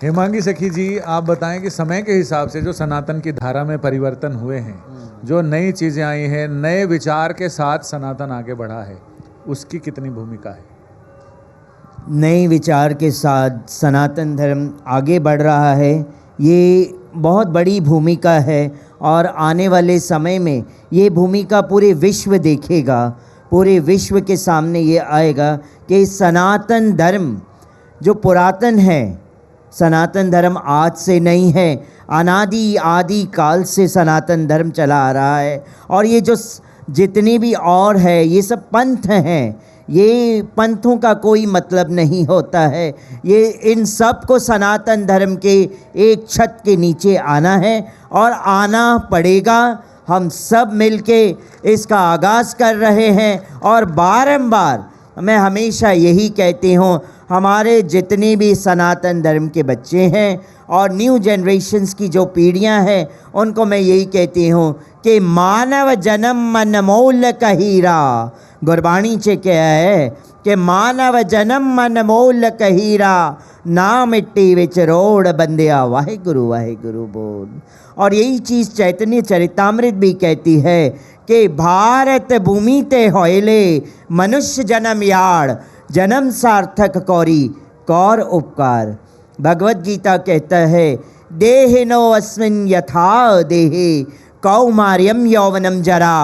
हेमांगी सखी जी, आप बताएं कि समय के हिसाब से जो सनातन की धारा में परिवर्तन हुए हैं, जो नई चीज़ें आई हैं, नए विचार के साथ सनातन आगे बढ़ा है, उसकी कितनी भूमिका है? नए विचार के साथ सनातन धर्म आगे बढ़ रहा है, ये बहुत बड़ी भूमिका है और आने वाले समय में ये भूमिका पूरे विश्व देखेगा। पूरे विश्व के सामने ये आएगा कि सनातन धर्म जो पुरातन है, सनातन धर्म आज से नहीं है, अनादि आदि काल से सनातन धर्म चला आ रहा है। और ये जो जितने भी और है, ये सब पंथ हैं, ये पंथों का कोई मतलब नहीं होता है। ये इन सब को सनातन धर्म के एक छत के नीचे आना है और आना पड़ेगा। हम सब मिलके इसका आगाज़ कर रहे हैं और बारंबार मैं हमेशा यही कहती हूँ, हमारे जितने भी सनातन धर्म के बच्चे हैं और न्यू जनरेशन्स की जो पीढ़ियां हैं, उनको मैं यही कहती हूँ कि मानव जन्म अनमोल कहीरा। गुरबाणी च क्या है कि मानव जन्म अनमोल कहीरा, ना मिट्टी विच रोड़ बंदिया वाहिगुरु वाहिगुरु बोल। और यही चीज़ चैतन्य चरितामृत भी कहती है कि भारत भूमि ते होइले मनुष्य जन्म याड़, जन्म सार्थक कौरी कौर उपकार। भगवत गीता कहता है देहिनो अस्मिन् यथा देहे कौमार्यम यौवनम जरा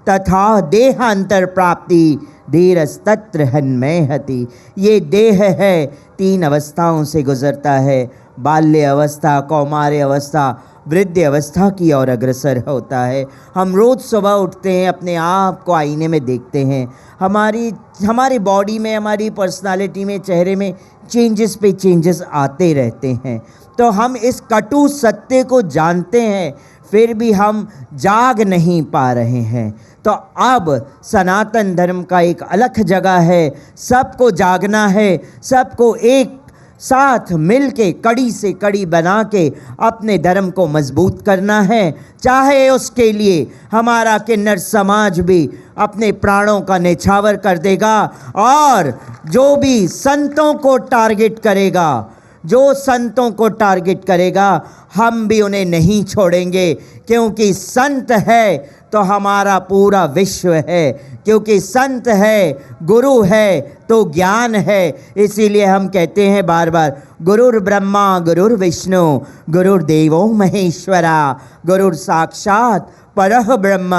तथा देहांतर प्राप्ति धीरस्तत्र हन्मयहति। ये देह है, तीन अवस्थाओं से गुजरता है, बाल्य अवस्था, कौमार्य अवस्था, वृद्ध अवस्था की ओर अग्रसर होता है। हम रोज़ सुबह उठते हैं, अपने आप को आईने में देखते हैं, हमारी बॉडी में, हमारी पर्सनालिटी में, चेहरे में चेंजेस पे चेंजेस आते रहते हैं। तो हम इस कटु सत्य को जानते हैं, फिर भी हम जाग नहीं पा रहे हैं। तो अब सनातन धर्म का एक अलग जगह है, सबको जागना है, सबको एक साथ मिल के कड़ी से कड़ी बना के अपने धर्म को मजबूत करना है। चाहे उसके लिए हमारा किन्नर समाज भी अपने प्राणों का न्यौछावर कर देगा और जो भी संतों को टारगेट करेगा, जो संतों को टारगेट करेगा, हम भी उन्हें नहीं छोड़ेंगे। क्योंकि संत है तो हमारा पूरा विश्व है, क्योंकि संत है, गुरु है तो ज्ञान है। इसीलिए हम कहते हैं बार बार, गुरुर् ब्रह्मा गुरुर्विष्णु गुरुर्देवो महेश्वरा गुरुर् साक्षात परह ब्रह्म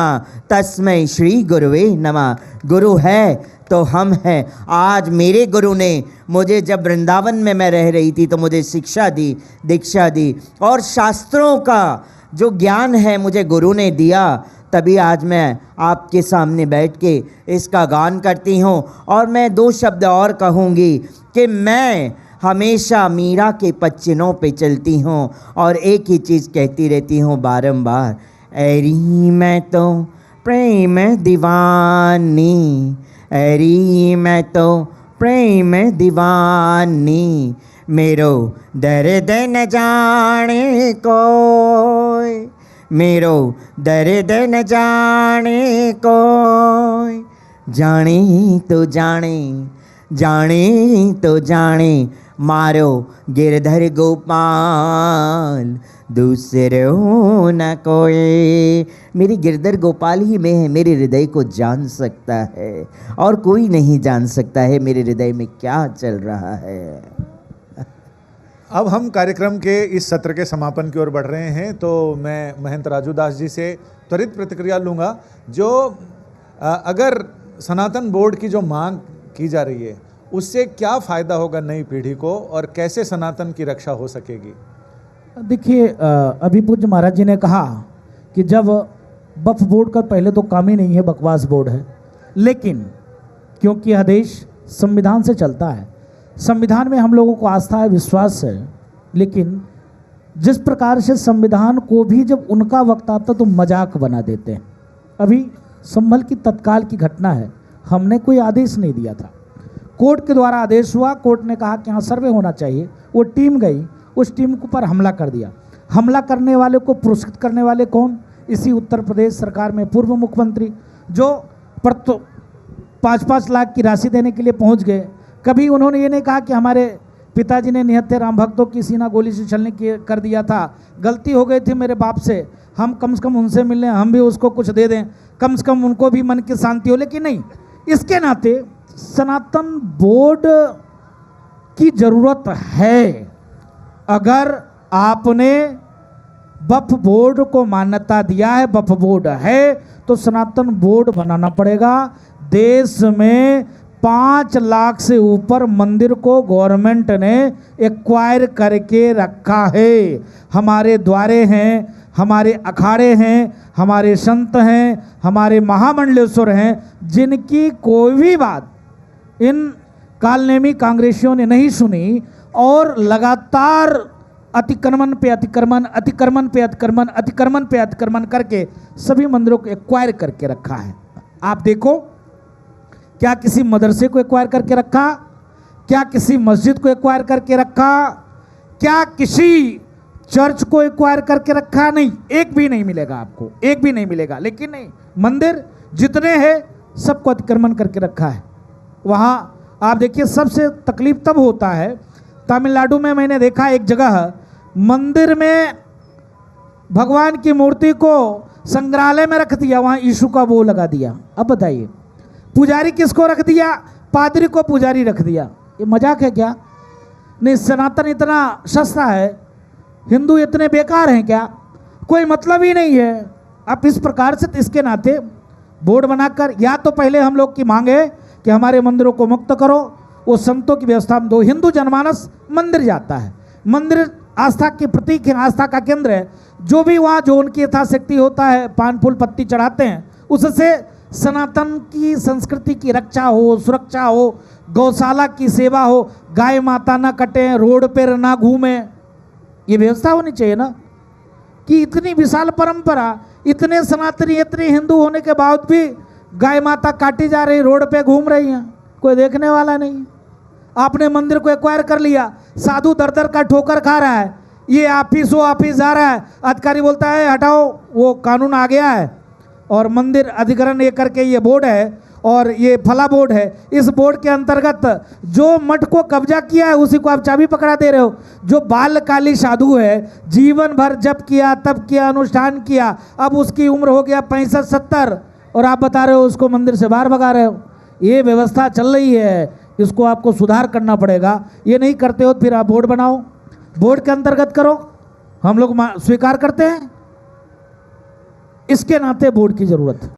तस्मै श्री गुरुवे नमः। गुरु है तो हम हैं। आज मेरे गुरु ने मुझे, जब वृंदावन में मैं रह रही थी, तो मुझे शिक्षा दी, दीक्षा दी और शास्त्रों का जो ज्ञान है मुझे गुरु ने दिया। तभी आज मैं आपके सामने बैठ के इसका गान करती हूँ। और मैं दो शब्द और कहूँगी कि मैं हमेशा मीरा के पच्चिनों पे चलती हूँ और एक ही चीज़ कहती रहती हूँ बारंबार, ऐरी मैं तो प्रेम दीवानी, ऐरी मैं तो प्रेम दीवानी, मेरो दर्द न जाने कोई, मेरो दर्द न जाने कोई, जाने तो जाने, जाने तो जाने, मारो गिरधर गोपाल दूसरों न कोई। मेरी गिरधर गोपाल ही में है, मेरे हृदय को जान सकता है और कोई नहीं जान सकता है मेरे हृदय में क्या चल रहा है। अब हम कार्यक्रम के इस सत्र के समापन की ओर बढ़ रहे हैं, तो मैं महंत राजू दास जी से त्वरित प्रतिक्रिया लूँगा। जो अगर सनातन बोर्ड की जो मांग की जा रही है, उससे क्या फ़ायदा होगा नई पीढ़ी को और कैसे सनातन की रक्षा हो सकेगी? देखिए, अभी पूज्य महाराज जी ने कहा कि जब वक्फ बोर्ड का पहले तो काम ही नहीं है, बकवास बोर्ड है, लेकिन क्योंकि यह देश संविधान से चलता है, संविधान में हम लोगों को आस्था है, विश्वास है, लेकिन जिस प्रकार से संविधान को भी जब उनका वक्त आता तो मजाक बना देते हैं। अभी संभल की तत्काल की घटना है, हमने कोई आदेश नहीं दिया था, कोर्ट के द्वारा आदेश हुआ, कोर्ट ने कहा कि हाँ सर्वे होना चाहिए, वो टीम गई, उस टीम के ऊपर हमला कर दिया। हमला करने वाले को पुरस्कृत करने वाले कौन? इसी उत्तर प्रदेश सरकार में पूर्व मुख्यमंत्री, जो 5-5 लाख की राशि देने के लिए पहुंच गए। कभी उन्होंने ये नहीं कहा कि हमारे पिताजी ने निहत्थे राम भक्तों की सीना गोली से छलनी कर दिया था, गलती हो गई थी मेरे बाप से, हम कम से कम उनसे मिल लें, हम भी उसको कुछ दे दें, कम से कम उनको भी मन की शांति हो। लेकिन नहीं, इसके नाते सनातन बोर्ड की ज़रूरत है। अगर आपने वक्फ बोर्ड को मान्यता दिया है, वक्फ बोर्ड है, तो सनातन बोर्ड बनाना पड़ेगा। देश में 5 लाख से ऊपर मंदिर को गवर्नमेंट ने एक्वायर करके रखा है। हमारे द्वारे हैं, हमारे अखाड़े हैं, हमारे संत हैं, हमारे महामंडलेश्वर हैं, जिनकी कोई भी बात इन कालनेमी कांग्रेसियों ने नहीं सुनी और लगातार अतिक्रमण पे अतिक्रमण, अतिक्रमण पे अतिक्रमण, अतिक्रमण पे अतिक्रमण करके सभी मंदिरों को एक्वायर करके रखा है। आप देखो, क्या किसी मदरसे को एक्वायर करके रखा? क्या किसी मस्जिद को एक्वायर करके रखा? क्या किसी चर्च को एक्वायर करके रखा? नहीं, एक भी नहीं मिलेगा आपको, एक भी नहीं मिलेगा। लेकिन नहीं, मंदिर जितने हैं सबको अतिक्रमण करके रखा है। वहाँ आप देखिए, सबसे तकलीफ तब होता है, तमिलनाडु में मैंने देखा एक जगह मंदिर में भगवान की मूर्ति को संग्रहालय में रख दिया, वहाँ यीशु का वो लगा दिया। अब बताइए, पुजारी किसको रख दिया? पादरी को पुजारी रख दिया। ये मजाक है क्या? नहीं, सनातन इतना सस्ता है, हिंदू इतने बेकार हैं क्या? कोई मतलब ही नहीं है। अब इस प्रकार से इसके नाते बोर्ड बनाकर, या तो पहले हम लोग की मांग है कि हमारे मंदिरों को मुक्त करो, वो संतों की व्यवस्था में दो। हिंदू जनमानस मंदिर जाता है, मंदिर आस्था के प्रतीक है, आस्था का केंद्र है। जो भी वहाँ जो उनकी यथाशक्ति होता है, पान फूल पत्ती चढ़ाते हैं, उससे सनातन की संस्कृति की रक्षा हो, सुरक्षा हो, गौशाला की सेवा हो, गाय माता ना कटें, रोड पर ना घूमें, ये व्यवस्था होनी चाहिए ना। कि इतनी विशाल परंपरा, इतने सनातनी, इतने हिंदू होने के बावजूद भी गाय माता काटी जा रही, रोड पे घूम रही हैं, कोई देखने वाला नहीं। आपने मंदिर को एक्वायर कर लिया, साधु दर दर का ठोकर खा रहा है, ये ऑफिस वो ऑफिस जा रहा है, अधिकारी बोलता है हटाओ, वो कानून आ गया है, और मंदिर अधिग्रहण ये करके ये बोर्ड है और ये फला बोर्ड है, इस बोर्ड के अंतर्गत जो मठ को कब्जा किया है उसी को आप चाबी पकड़ा दे रहे हो। जो बालकाली साधु है, जीवन भर जप किया, तप किया, अनुष्ठान किया, अब उसकी उम्र हो गया 65-70, और आप बता रहे हो उसको मंदिर से बाहर भगा रहे हो। ये व्यवस्था चल रही है, इसको आपको सुधार करना पड़ेगा। ये नहीं करते हो फिर आप बोर्ड बनाओ, बोर्ड के अंतर्गत करो, हम लोग स्वीकार करते हैं। इसके नाते बोर्ड की जरूरत है।